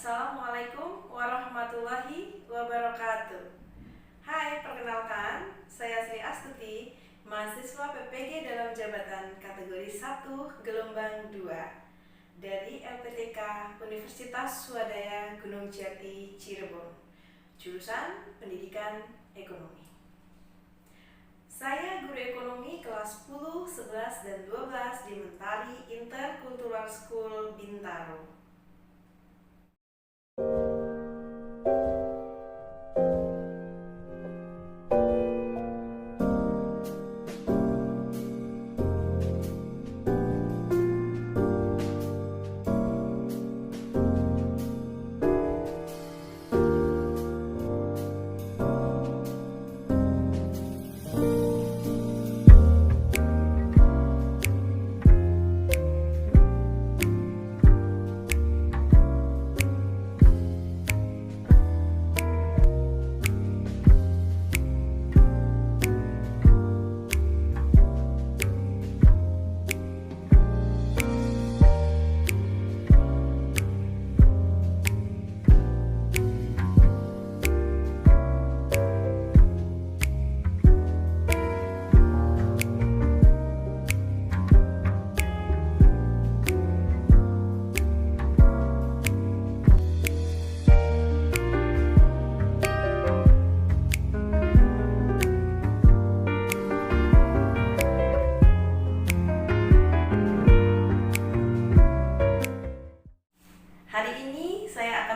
Assalamualaikum warahmatullahi wabarakatuh. Hai, perkenalkan, saya Sri Astuti, mahasiswa PPG dalam jabatan kategori 1 gelombang 2 dari LPTK Universitas Swadaya Gunung Jati Cirebon, jurusan Pendidikan Ekonomi. Saya guru ekonomi kelas 10, 11, dan 12 di Mentari Intercultural School Bintaro.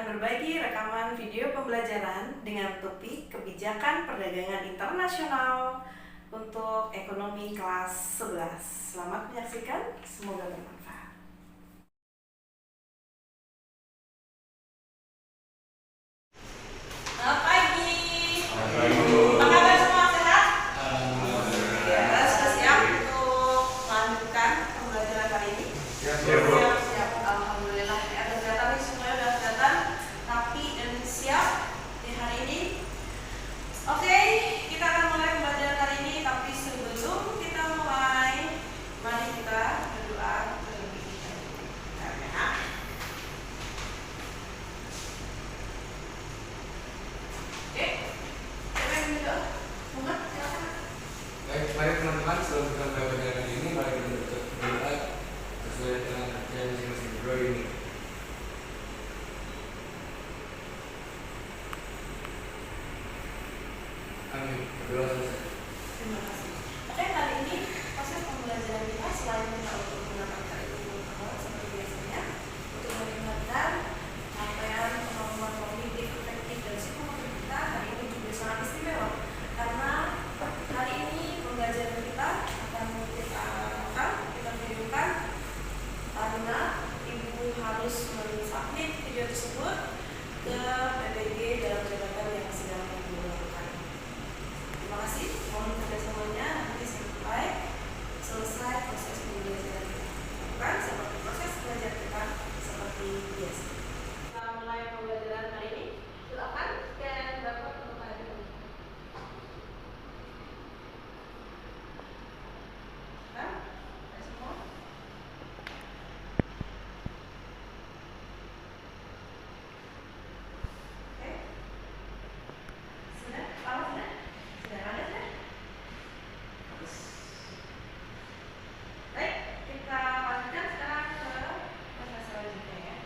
Berbagi rekaman video pembelajaran dengan topik kebijakan perdagangan internasional untuk ekonomi kelas 11. Selamat menyaksikan, semoga bermanfaat. Selamat pagi. Apa kabar semua, sehat? Ya, sudah siap untuk melanjutkan pembelajaran kali ini? Siap. Alhamdulillah. Ya, ternyata nih semuanya sudah datang rapi dan siap di hari ini. Oke, kita akan mulai pembelajaran kali ini, tapi sebelum kita mulai, mari kita berdoa terlebih dahulu. Oke, siapa yang berdoa? Muhammad, silakan. Baik, mari teman-teman, sebelum kita mulai pembelajaran ini, mari kita berdoa sesuai dengan ajaran masing-masing berdoa ini. Amin. Berdoa selesai. Terima kasih. Oke, kali ini proses pembelajaran kita selain kita untuk mendapatkan ilmu pengetahuan seperti biasanya, untuk meningkatkan capaian kemampuan kognitif, efektif, dan psikomotor kita, hari ini juga sangat istimewa karena hari ini pembelajaran kita akan kita videokan karena ibu harus mensubmit video tersebut ke PPG dalam jabatan yang sedang ibu lakukan. Terima kasih, mohon kerjasamanya nanti sampai selesai proses pembelajaran kita. Lakukan seperti proses belajar kita seperti biasa. Kita mulai pembelajaran hari ini. Silakan scan barcode untuk ada dulu. Nah, ada semua. Oke. Sudah? Lama sudah? Sudah ada sudah? Bagus. Baik, kita lanjutkan sekarang ke proses selanjutnya ya.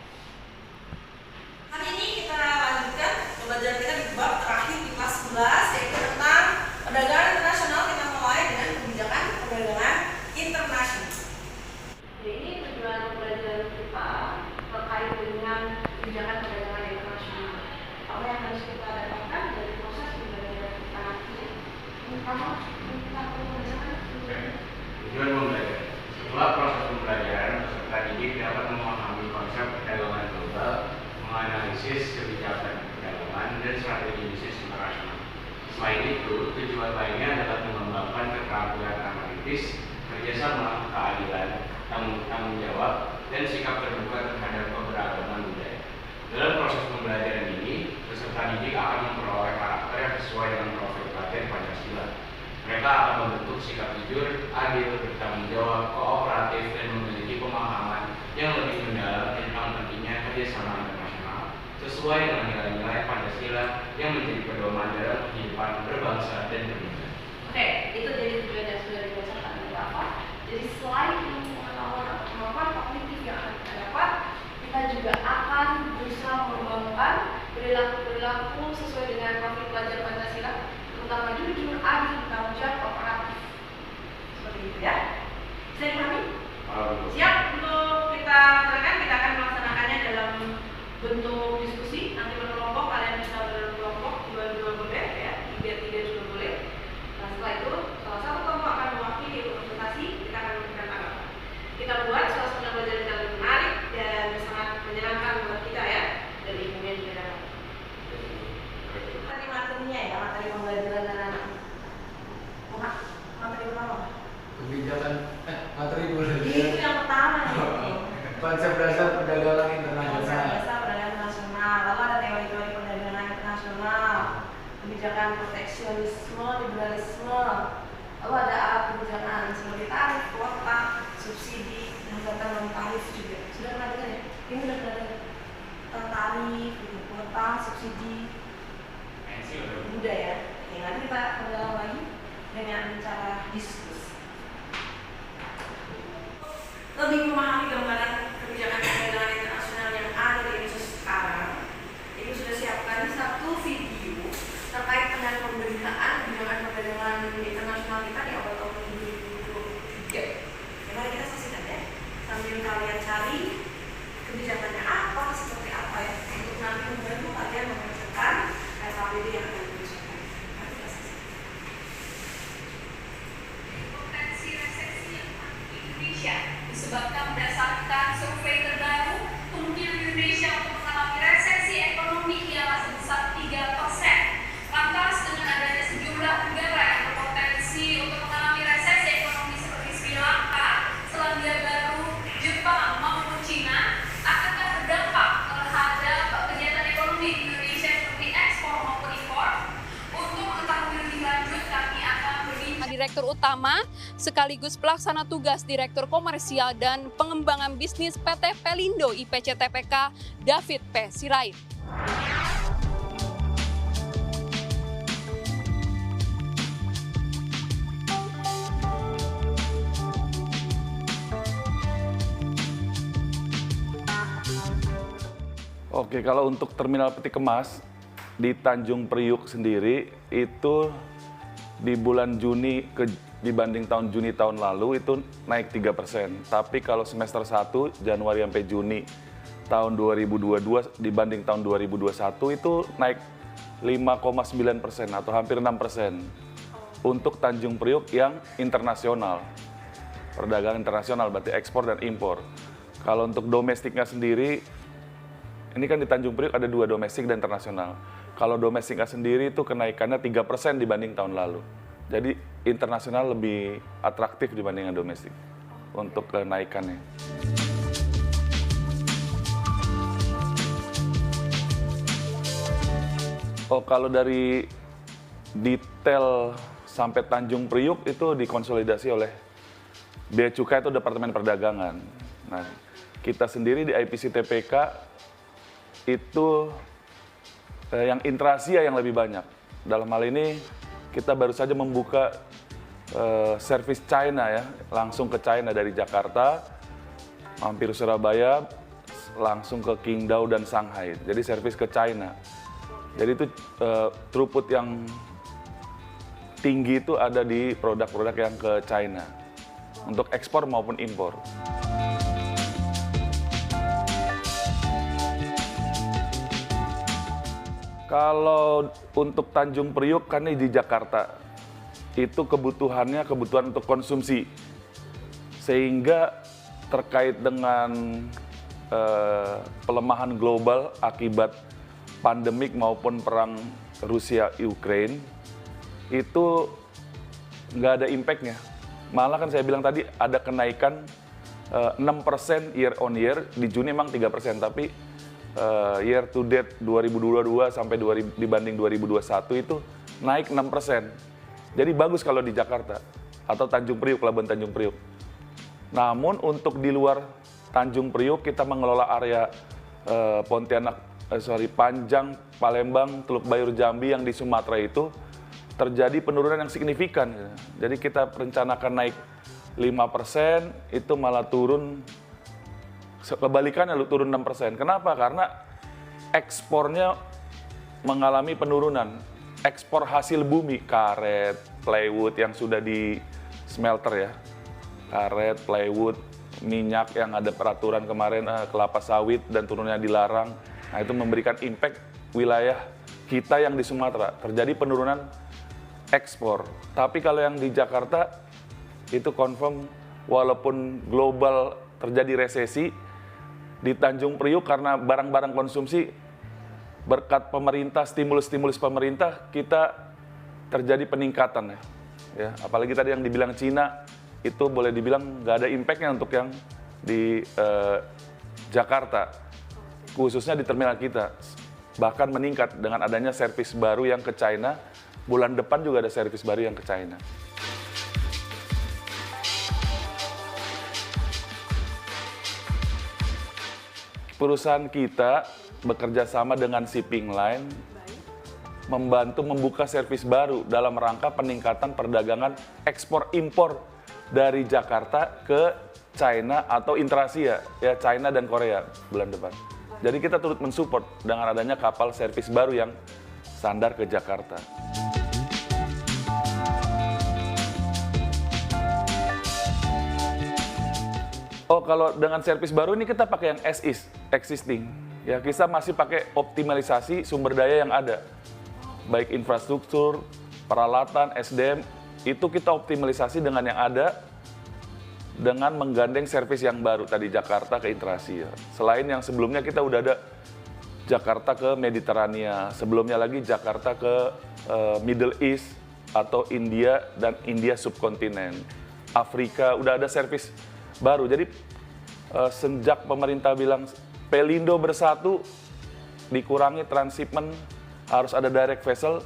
Hari ini kita lanjutkan pembelajaran kita di bab terakhir di kelas 11, yaitu tentang perdagangan internasional. Kita mulai dengan kebijakan perdagangan internasional. Jadi ini tujuan pembelajaran kita terkait dengan kebijakan perdagangan internasional. Apa yang harus kita dapatkan dari proses pembelajaran kita nanti? Kamu kita pembelajaran Tujuan pembelajaran. Setelah proses pembelajaran, peserta didik dapat memahami konsep perdagangan global, menganalisis kebijakan perdagangan, dan strategi bisnis internasional. Selain itu, tujuan lainnya adalah mengembangkan keterampilan analitis, kerjasama, keadilan, tanggung jawab, dan sikap terbuka terhadap keberagaman budaya. Dalam proses pembelajaran ini, peserta didik akan memperoleh karakter yang sesuai dengan profil pelatihan Pancasila. Mereka akan membentuk sikap jujur, adil, bertanggung jawab, kooperatif, dan memiliki pemahaman yang lebih mendalam tentang pentingnya kerjasama internasional, sesuai dengan nilai-nilai Pancasila yang menjadi pedoman dalam kehidupan berbangsa dan bernegara. Oke, itu jadi tujuan yang sudah dibacakan dari apa? Jadi selain ilmu pengetahuan atau kemampuan kognitif yang akan kita dapat, kita juga akan berusaha mengembangkan perilaku sesuai dengan profil pelajar Pancasila, terutama jujur, adil, tanggung jawab, kooperatif. Seperti itu ya. Bisa dipahami? Siap untuk kita laksanakan? Kita akan melaksanakannya dalam bentuk diskusi. Nanti berkelompok, kalian bisa berkelompok, dua-dua boleh ya, tiga-tiga juga boleh. Nah, setelah itu salah satu kelompok akan mewakili untuk konsultasi. Kita akan memberikan tanggapan. Kita buat suasana belajar yang lebih menarik dan sangat menyenangkan buat kita ya, dan ilmunya juga dapat. Tadi materinya ya, materi pembelajaran anak-anak. Materi pertama. Kebijakan materi Itu yang pertama nih. konsep dasar perdagangan Konsep internasional. dasar perdagangan internasional, lalu ada teori-teori perdagangan internasional, kebijakan proteksionisme, liberalisme, lalu ada alat kebijakan seperti tarif, kuota, subsidi, dan tentang non tarif juga. Sudah pernah dengar ya? Ini sudah pernah dengar tentang tarif, kuota, subsidi, mudah ya. Oke, nanti kita perdalam lagi dengan cara diskusi. Lebih memahami gambaran kebijakan perdagangan internasional yang ada di Indonesia sekarang, ini sudah siapkan satu video terkait dengan pemberitaan kebijakan perdagangan internasional kita di awal tahun 2023. Mari kita saksikan ya, sambil kalian cari kebijakannya apa, seperti apa ya, untuk nanti membantu kalian mengerjakan RKPD yang akan diusulkan. Mari kita saksikan. Potensi resesi yang ada di Indonesia disebabkan berdasarkan survei terbaru, kemungkinan Indonesia untuk mengalami resesi ekonomi ialah sebesar 3%. Lantas dengan adanya sejumlah negara yang berpotensi untuk mengalami resesi ekonomi seperti Sri Lanka, Selandia Baru, Jepang maupun Cina, akankah berdampak terhadap kegiatan ekonomi di Indonesia seperti ekspor maupun impor? Untuk mengetahui lebih lanjut, kami akan berbincang. Direktur Utama sekaligus pelaksana tugas Direktur Komersial dan Pengembangan Bisnis PT Pelindo IPC TPK, David P. Sirait. Oke, kalau untuk terminal peti kemas di Tanjung Priuk sendiri itu di bulan Juni dibanding Juni tahun lalu itu naik 3%. Tapi kalau semester 1 Januari sampai Juni tahun 2022 dibanding tahun 2021 itu naik 5,9% atau hampir 6% untuk Tanjung Priuk yang internasional. Perdagangan internasional berarti ekspor dan impor. Kalau untuk domestiknya sendiri, ini kan di Tanjung Priuk ada 2 domestik dan internasional. Kalau domestiknya sendiri itu kenaikannya 3% dibanding tahun lalu. Jadi internasional lebih atraktif dibandingkan domestik untuk kenaikannya. Oh, kalau dari detail sampai Tanjung Priuk itu dikonsolidasi oleh Bea Cukai itu Departemen Perdagangan. Nah, kita sendiri di IPC TPK itu yang intra-Asia yang lebih banyak. Dalam hal ini kita baru saja membuka servis China ya, langsung ke China dari Jakarta, mampir Surabaya, langsung ke Qingdao dan Shanghai. Jadi servis ke China. Jadi itu throughput yang tinggi itu ada di produk-produk yang ke China untuk ekspor maupun impor. Kalau untuk Tanjung Priuk kan ini di Jakarta, itu kebutuhan untuk konsumsi. Sehingga terkait dengan pelemahan global akibat pandemik maupun perang Rusia-Ukraine, itu nggak ada impact-nya. Malah kan saya bilang tadi ada kenaikan 6% year on year, di Juni memang 3%, tapi year to date 2022 sampai dibanding 2021 itu naik 6%. Jadi bagus kalau di Jakarta atau Tanjung Priuk, Pelabuhan Tanjung Priuk. Namun untuk di luar Tanjung Priuk kita mengelola area Pontianak Panjang, Palembang, Teluk Bayur, Jambi yang di Sumatera itu terjadi penurunan yang signifikan. Jadi kita rencanakan naik 5%, itu malah turun, kebalikannya turun 6%. Kenapa? Karena ekspornya mengalami penurunan. Ekspor hasil bumi, karet, plywood yang sudah di smelter ya, karet, plywood, minyak yang ada peraturan kemarin, kelapa sawit dan turunnya dilarang. Nah itu memberikan impact wilayah kita yang di Sumatera, terjadi penurunan ekspor. Tapi kalau yang di Jakarta itu confirm walaupun global terjadi resesi, di Tanjung Priuk karena barang-barang konsumsi berkat pemerintah, stimulus pemerintah, kita terjadi peningkatan ya. Apalagi tadi yang dibilang Cina, itu boleh dibilang nggak ada impact-nya untuk yang di Jakarta, khususnya di terminal kita. Bahkan meningkat dengan adanya servis baru yang ke China, bulan depan juga ada servis baru yang ke China. Perusahaan kita bekerja sama dengan shipping line, membantu membuka servis baru dalam rangka peningkatan perdagangan ekspor-impor dari Jakarta ke China atau intra-Asia, ya China dan Korea bulan depan. Jadi kita turut mensupport dengan adanya kapal servis baru yang sandar ke Jakarta. Oh, kalau dengan servis baru ini kita pakai yang as is, existing. Ya, kita masih pakai optimalisasi sumber daya yang ada. Baik infrastruktur, peralatan, SDM, itu kita optimalisasi dengan yang ada dengan menggandeng servis yang baru tadi Jakarta ke intra-Asia. Selain yang sebelumnya kita udah ada Jakarta ke Mediterania, sebelumnya lagi Jakarta ke Middle East atau India dan India subkontinen. Afrika udah ada servis baru. Jadi sejak pemerintah bilang Pelindo bersatu, dikurangi transshipment, harus ada direct vessel.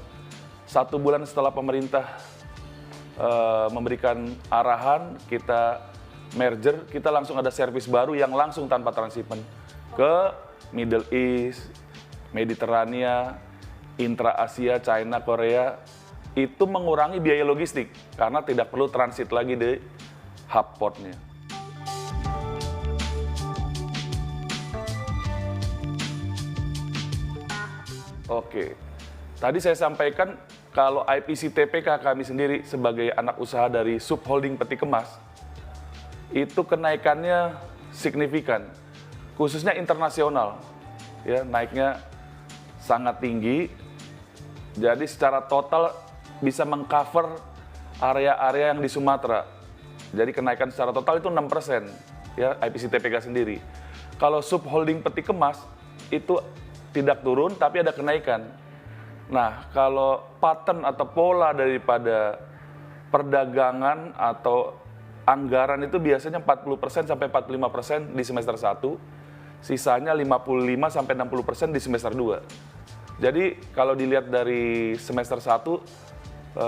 1 bulan setelah pemerintah memberikan arahan, kita merger, kita langsung ada servis baru yang langsung tanpa transshipment ke Middle East, Mediterania, intra-Asia, China, Korea. Itu mengurangi biaya logistik karena tidak perlu transit lagi di hub portnya. Oke, tadi saya sampaikan kalau IPC TPK kami sendiri sebagai anak usaha dari subholding peti kemas, itu kenaikannya signifikan, khususnya internasional, ya naiknya sangat tinggi. Jadi secara total bisa mengcover area-area yang di Sumatera. Jadi kenaikan secara total itu 6%, ya IPC TPK sendiri. Kalau subholding peti kemas itu tidak turun, tapi ada kenaikan. Nah, kalau pattern atau pola daripada perdagangan atau anggaran itu biasanya 40% sampai 45% di semester 1, sisanya 55 sampai 60% di semester 2. Jadi, kalau dilihat dari semester 1,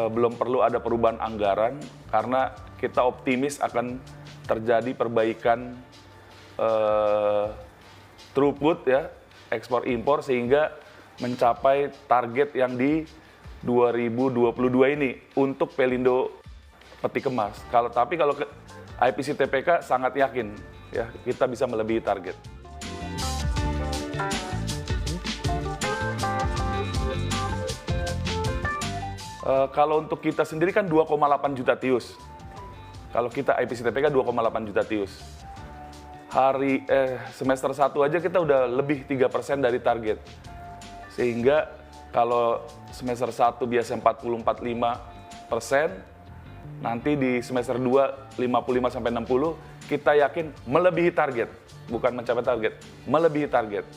belum perlu ada perubahan anggaran, karena kita optimis akan terjadi perbaikan throughput ya, ekspor impor sehingga mencapai target yang di 2022 ini untuk Pelindo peti kemas. Tapi kalau ke IPC TPK sangat yakin ya kita bisa melebihi target. Kalau untuk kita sendiri kan 2,8 juta TEUs. Kalau kita IPC TPK 2,8 juta TEUs. Semester 1 aja kita udah lebih 3% dari target. Sehingga kalau semester 1 biasa 40-45%, nanti di semester 2 55 sampai 60, kita yakin melebihi target, bukan mencapai target, melebihi target.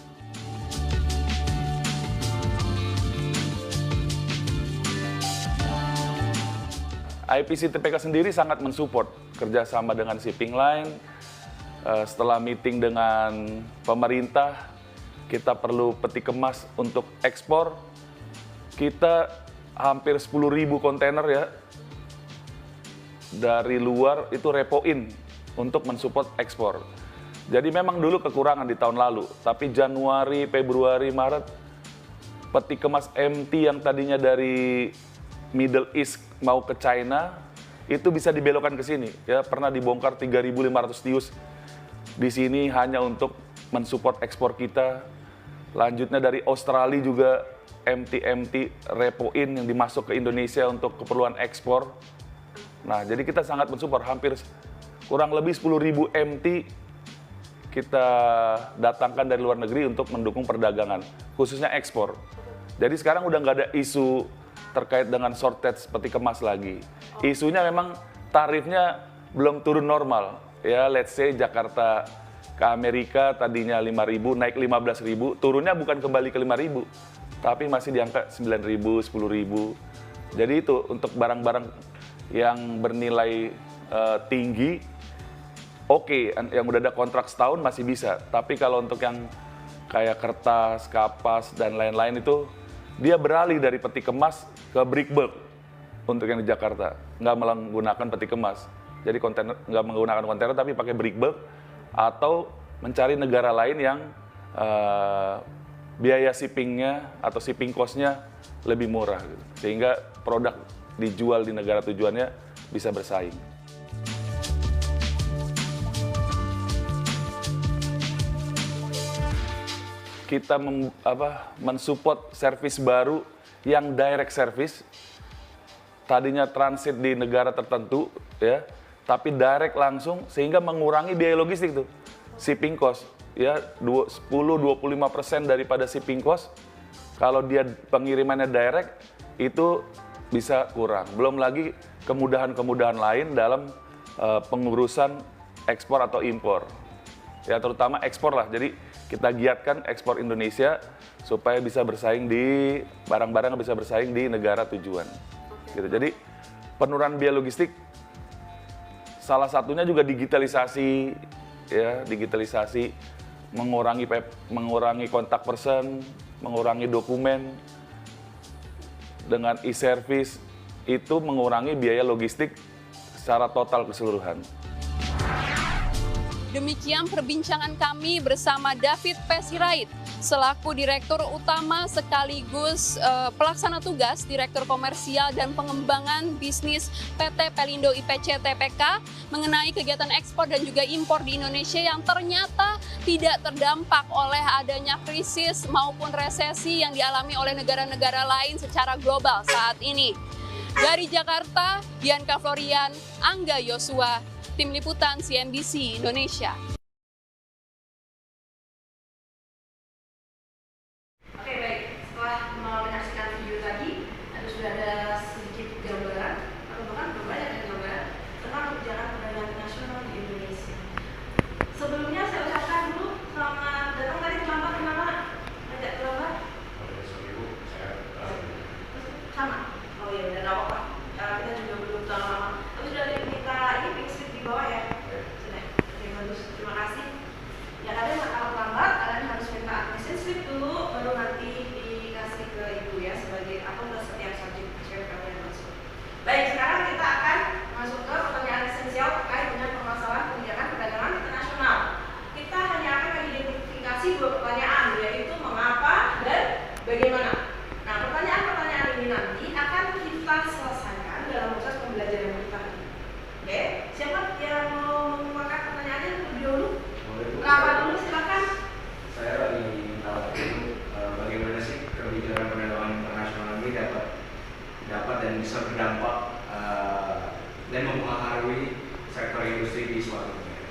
IPC TPK sendiri sangat mensupport kerjasama dengan shipping line. Setelah meeting dengan pemerintah, kita perlu peti kemas untuk ekspor. Kita hampir 10.000 kontainer ya dari luar itu repoin untuk mensupport ekspor. Jadi memang dulu kekurangan di tahun lalu, tapi Januari, Februari, Maret, peti kemas MT yang tadinya dari Middle East mau ke China, itu bisa dibelokkan ke sini. Ya, pernah dibongkar 3.500 tius di sini hanya untuk mensupport ekspor kita. Lanjutnya dari Australia juga MT repoin yang dimasuk ke Indonesia untuk keperluan ekspor. Nah, jadi kita sangat mensupport, hampir kurang lebih 10.000 MT kita datangkan dari luar negeri untuk mendukung perdagangan, khususnya ekspor. Jadi sekarang udah nggak ada isu terkait dengan shortage peti kemas lagi. Isunya memang tarifnya belum turun normal. Ya, let's say Jakarta ke Amerika tadinya 5.000 naik 15.000, turunnya bukan kembali ke 5.000, tapi masih di angka 9.000, 10.000. Jadi itu untuk barang-barang yang bernilai tinggi, oke, yang udah ada kontrak setahun masih bisa. Tapi kalau untuk yang kayak kertas, kapas, dan lain-lain itu, dia beralih dari peti kemas ke brick bulk untuk yang di Jakarta. Nggak menggunakan peti kemas. Jadi kontainer, nggak menggunakan kontainer tapi pakai brick bulk, atau mencari negara lain yang biaya shippingnya atau shipping cost-nya lebih murah. Gitu. Sehingga produk dijual di negara tujuannya bisa bersaing. Kita mensupport service baru yang direct service, tadinya transit di negara tertentu, ya, tapi direct langsung, sehingga mengurangi biaya logistik tuh, shipping cost, ya, 10-25% daripada shipping cost. Kalau dia pengirimannya direct, itu bisa kurang. Belum lagi kemudahan-kemudahan lain dalam pengurusan ekspor atau impor. Ya, terutama ekspor lah. Jadi kita giatkan ekspor Indonesia supaya bisa bersaing di barang-barang bisa bersaing di negara tujuan. Gitu. Jadi penurunan biaya logistik salah satunya juga digitalisasi, ya, digitalisasi, mengurangi kontak person, mengurangi dokumen dengan e-service, itu mengurangi biaya logistik secara total keseluruhan. Demikian perbincangan kami bersama David P. Sirait, selaku Direktur Utama sekaligus Pelaksana Tugas Direktur Komersial dan Pengembangan Bisnis PT Pelindo IPC TPK mengenai kegiatan ekspor dan juga impor di Indonesia yang ternyata tidak terdampak oleh adanya krisis maupun resesi yang dialami oleh negara-negara lain secara global saat ini. Dari Jakarta, Dianka Florian, Angga Yosua, Tim Liputan CNBC Indonesia. Oke, baik. Setelah menyaksikan video tadi, sudah ada sedikit gambaran, atau bahkan banyak gambaran tentang kebijakan perdagangan internasional di Indonesia. Sebelumnya saya ucapkan dulu selamat datang tadi terlambat kemana? Agak terlambat? Sama. Oh iya, udah nggak apa-apa. Kita juga belum terlalu lama. Tapi sudah diminta ini pink slip di bawah ya. Sudah. Oke, bagus. Terima kasih. Ya, kalian kalau terlambat, kalian harus minta admission slip dulu, baru nanti dikasih ke ibu ya sebagai atau ke setiap subjek kalian masuk. Baik, sekarang kita akan masuk ke pertanyaan esensial terkait dengan permasalahan kebijakan perdagangan internasional. Kita hanya akan mengidentifikasi dua pertanyaan, yaitu mengapa dan bagaimana. Nah, pertanyaan-pertanyaan ini nanti akan kita selesaikan dalam proses pembelajaran kita. Oke, siapa yang mau mengungkapkan pertanyaannya terlebih dahulu? Apa dulu, silakan. Saya lagi tahu bagaimana sih kebijakan perdagangan internasional ini dapat dan bisa berdampak dan mempengaruhi sektor industri di suatu negara.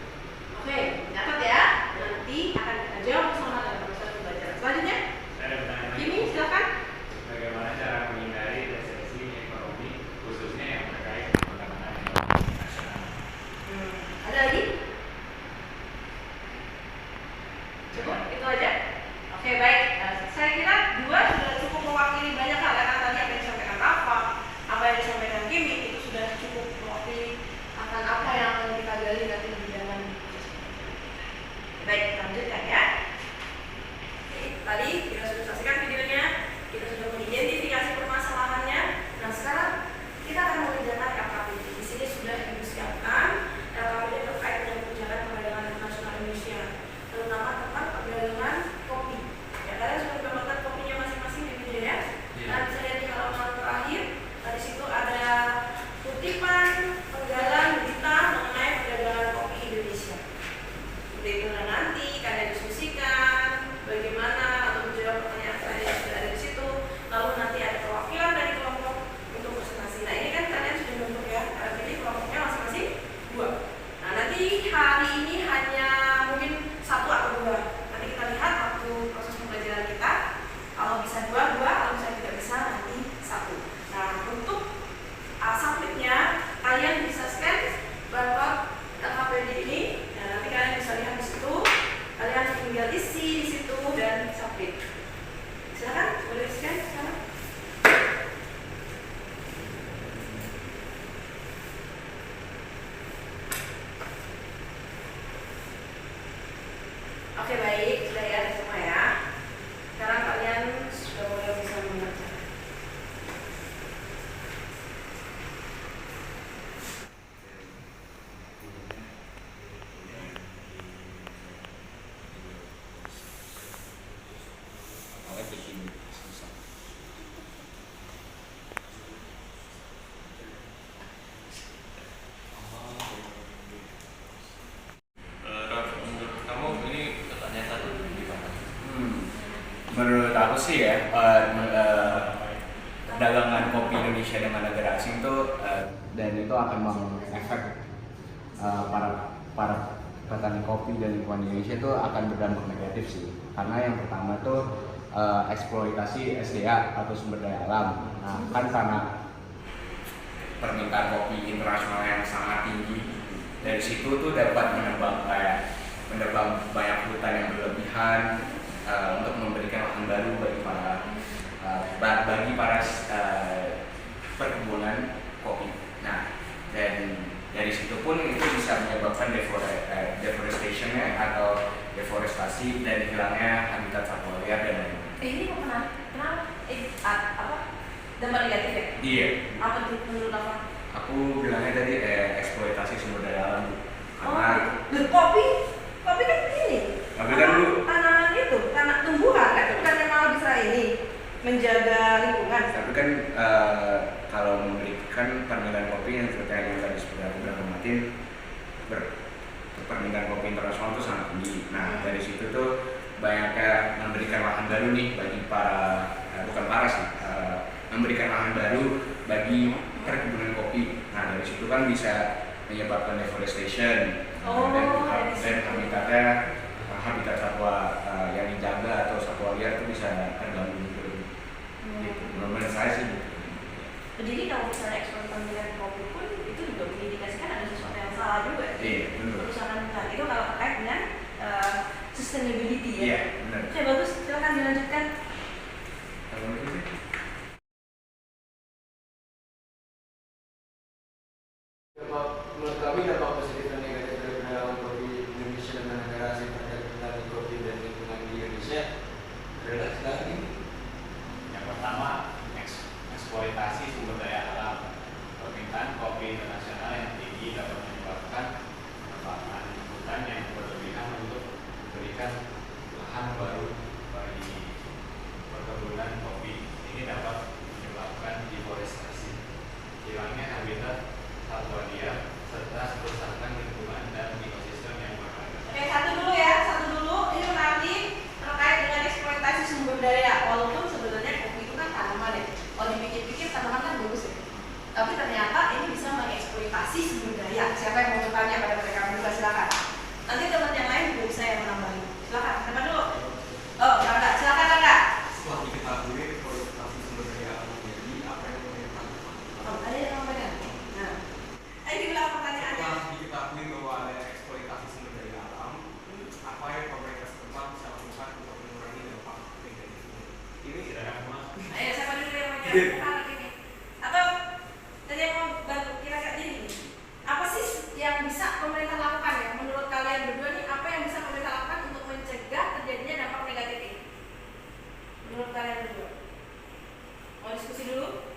Oke, catat ya. Nanti akan kita jawab bersama dalam proses pembelajaran. Selanjutnya, Saya ada pertanyaan lagi. Kimi, silakan. Bagaimana cara menghindari resesi ekonomi khususnya yang terkait perdagangan internasional? Ada lagi? Cukup, itu aja. Oke, baik. Saya kira dua sudah cukup mewakili banyak hal, karena tadi apa yang disampaikan Rafa, apa yang disampaikan Menurut aku sih ya, perdagangan kopi Indonesia dengan negara asing tuh dan itu akan mengefek para petani kopi dan lingkungan Indonesia itu akan berdampak negatif sih. Karena yang pertama tuh eksploitasi SDA atau sumber daya alam. Nah, kan karena permintaan kopi internasional yang sangat tinggi, dari situ tuh dapat menebang banyak hutan yang berlebihan untuk memberikan lahan baru bagi para perkebunan kopi. Nah, dan dari situ pun itu bisa menyebabkan deforestation atau deforestasi dan hilangnya habitat satwa liar dan lain-lain. Ini dampak negatif ya? Iya. Apa tuh menurut apa? Aku bilangnya tadi eksploitasi sumber daya alam. Kopi kan ini. Tapi kan tanaman itu, tanah tumbuhan kan bukannya malah bisa ini menjaga lingkungan. Tapi kan kalau memberikan permintaan kopi yang seperti yang tadi sudah aku bilang kemarin, permintaan kopi internasional itu sangat tinggi. Nah, dari situ tuh banyaknya memberikan lahan baru nih bagi memberikan lahan baru bagi perkebunan kopi. Nah, dari situ kan bisa menyebabkan deforestation dan habitat satwa yang dijaga atau satwa liar itu bisa terganggu gitu. Menurut saya sih gitu. Jadi kalau misalnya ekspor pemilihan kopi pun itu juga mengindikasikan ada sesuatu yang salah juga. Iya, benar. Perusahaan itu kalau terkait dengan sustainability ya. Iya, benar. Oke, bagus, silakan dilanjutkan. Menurut kami dampak positif dan negatif dari perdagangan kopi Indonesia dengan negara asing terkait petani kopi dan lingkungan di Indonesia adalah sekarang ini. Yang pertama, eksploitasi sumber daya alam. Permintaan kopi internasional yang tinggi dapat menyebabkan penebangan hutan yang berlebihan untuk memberikan lahan baru bagi perkebunan kopi. Ini dapat menyebabkan deforestasi, hilangnya habitat satwa liar, serta kerusakan lingkungan dan ekosistem yang beragam. Oke, satu dulu. Ini menarik terkait dengan eksploitasi sumber daya. Walaupun sebenarnya kopi itu kan tanaman ya. Kalau dipikir-pikir tanaman kan bagus ya. Tapi ternyata ini bisa mengeksploitasi sumber daya. Siapa yang mau bertanya pada mereka berdua silakan. Nanti teman yang lain juga bisa yang menambahin. Silakan. Siapa dulu? Oh, Rangga. Silakan Rangga. Setelah diketahui eksploitasi sumber daya alam menjadi apa yang menyebabkan Ada yang menyampaikan. Nah, ayo diulang pertanyaannya. setelah diketahui bahwa ada eksploitasi sumber daya alam, apa yang pemerintah setempat bisa lakukan untuk mengurangi dampak negatif ini? Ayo siapa dulu yang mau jawab ini? Atau tadi yang mau bantu kira-kira ini? Apa sih yang bisa pemerintah lakukan ya? Menurut kalian berdua nih, apa yang bisa pemerintah lakukan untuk mencegah terjadinya dampak negatif ini? Menurut kalian berdua? Mau diskusi dulu?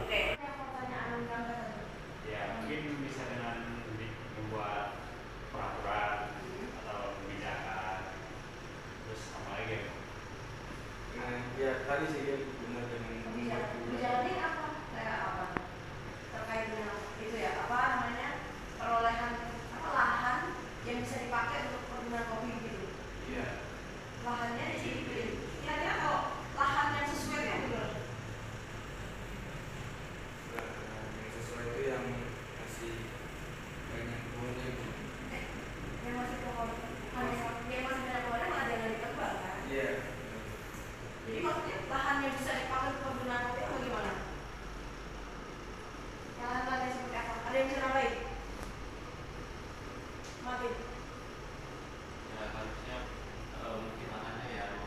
Oke. Pertanyaan Rangga tadi. Ya, mungkin bisa dengan membuat peraturan atau kebijakan. Terus apa lagi ya? Nah, ya tadi sih dia benar dengan membuat Bicara ini apa? Kayak apa? Terkait dengan itu ya, apa namanya? Perolehan lahan yang bisa dipakai untuk perkebunan kopi gitu. Iya. Lahannya di sini. Kira-kira kalau lahan yang sesuai itu yang benar. Yang sesuai itu yang masih banyak pohonnya gitu. Yang masih pohon, yang masih banyak pohonnya malah jangan ditebang kan? Iya. Jadi maksudnya lahan yang bisa dipakai untuk perkebunan kopi itu bagaimana? Yang lahan-lahannya seperti apa? Ada yang bisa nambahin? Makin. Ya harusnya mungkin lahannya yang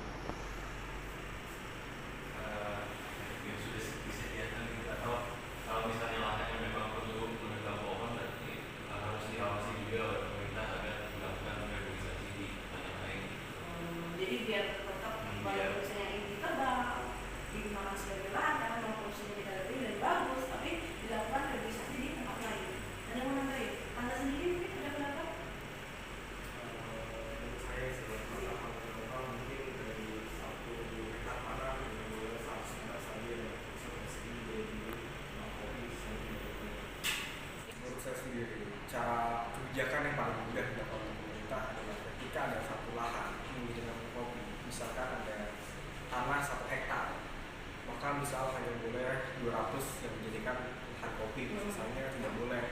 sudah disediakan gitu, atau kalau misalnya lahannya memang perlu menebang pohon berarti harus diawasi juga oleh pemerintah agar dilakukan reboisasi di tanah lain. Jadi biar tetap kalau misalnya ini ditebang, digunakan sebagai misal hanya boleh 200 yang dijadikan hard copy, sisanya tidak boleh.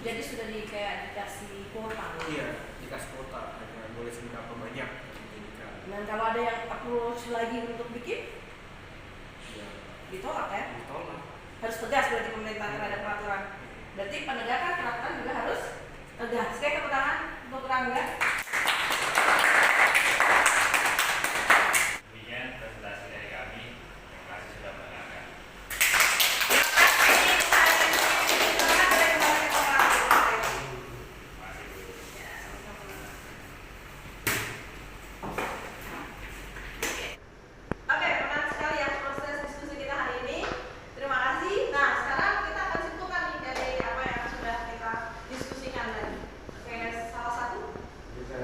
Jadi sudah dikasih kuota. Iya, dikasih kuota, hanya boleh seberapa banyak yang dijadikan. Dan kalau ada yang approach lagi untuk bikin, Ya, ditolak ya? ditolak. Harus tegas berarti pemerintah terhadap peraturan. Berarti penegakan peraturan juga harus tegas. Oke, tepuk tangan untuk Rangga. Demikian presentasi dari kami. Terima kasih sudah mendengarkan. Oke, menarik sekali ya proses diskusi kita hari ini. Terima kasih. Nah, sekarang kita akan simpulkan nih dari apa yang sudah kita diskusikan tadi. Oke, salah satu.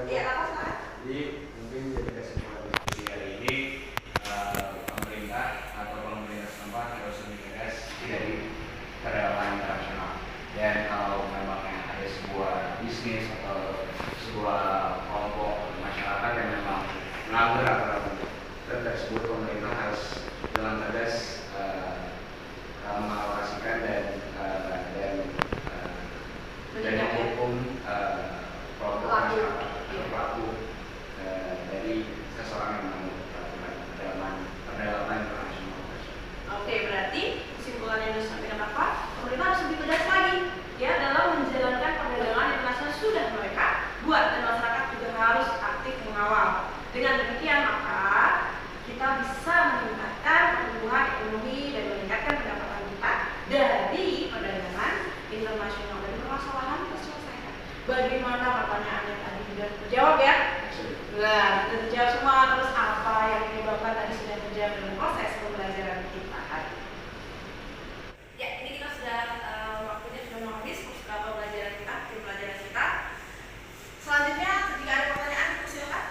Iya, apa sekarang? Jadi mungkin jadi kesimpulan. Jadi hari ini pemerintah atau pemerintah setempat harus lebih tegas dari perdagangan internasional. Dan kalau memang ada sebuah bisnis atau sebuah kelompok masyarakat yang memang melanggar aturan tersebut, pemerintah harus dengan tegas mengalokasikan dan menghukum kelompok masyarakat atau pelaku dari seseorang yang melanggar perdagangan internasional. Oke, berarti kesimpulan yang disampaikan apa? Pemerintah harus lebih tegas lagi ya dalam menjalankan perdagangan internasional sudah mereka buat, dan masyarakat juga harus aktif mengawal. Dengan demikian maka kita bisa meningkatkan pertumbuhan ekonomi dan meningkatkan pendapatan kita dari perdagangan internasional, dan permasalahan terselesaikan. Bagaimana pertanyaan yang tadi sudah terjawab ya? Nah, sudah terjawab semua. Terus apa yang menyebabkan tadi sudah terjawab dalam proses pembelajaran kita hari ini. Ya, ini kita sudah waktunya sudah mau habis pembelajaran kita, pembelajaran kita. Selanjutnya, jika ada pertanyaan, silakan.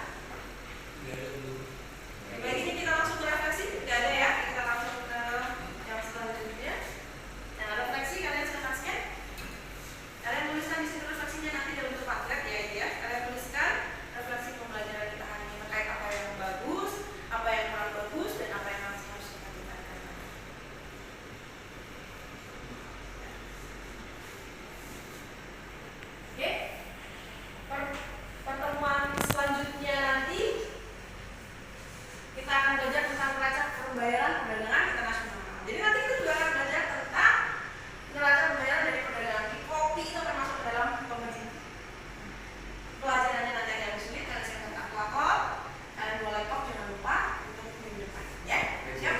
Baik, ini kita langsung ke refleksi. Tidak ada ya, kita langsung ke yang selanjutnya. Nah, refleksi kalian saksikan. Kalian tuliskan di sini refleksinya nanti dalam bentuk Padlet ya, itu ya. Kalian tuliskan refleksi pembelajaran kita hari ini terkait apa yang bagus, apa yang kurang bagus, dan apa yang harus kita tingkatkan. Oke, pertemuan selanjutnya nanti kita akan belajar tentang neraca pembayaran perdagangan internasional. Jadi nanti kita juga akan belajar tentang neraca pembayaran dari perdagangan di kopi, itu akan masuk dalam pembelajaran. Pelajarannya nanti agak sulit, kalian siapkan kalkulator, kalian bawa laptop, jangan lupa untuk minggu depan. Ya, siap?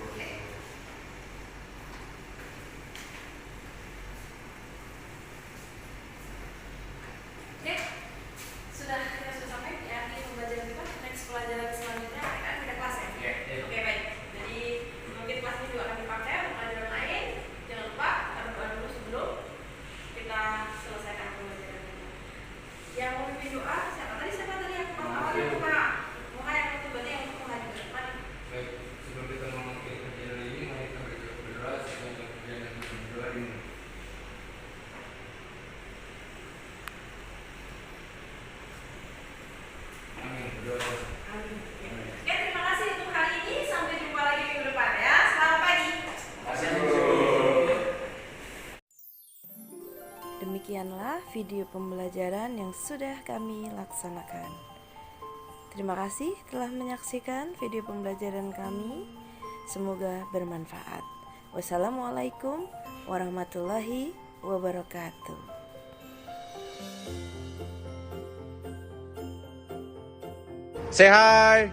Oke. Oke, kita sudah sampai di akhir pembelajaran kita. Next pelajaran selanjutnya kan ada kelas ya? Oke, baik. Jadi mungkin kelas ini juga akan dipakai untuk pelajaran lain. Jangan lupa kita berdoa dulu sebelum kita selesaikan pembelajaran ini. Yang mau pimpin doa siapa tadi yang awalnya Muha yang itu berarti yang untuk menghadiri ke depan. Baik, sebelum kita ngomong ke kejadian ini, mari kita berdoa supaya kejadian ini berdoa ini. Amin. Berdoa. Amin. Oke, terima kasih untuk hari ini. Sampai jumpa lagi minggu depan ya. Selamat pagi. Demikianlah video pembelajaran yang sudah kami laksanakan. Terima kasih telah menyaksikan video pembelajaran kami. Semoga bermanfaat. Wassalamualaikum warahmatullahi wabarakatuh. Say hi.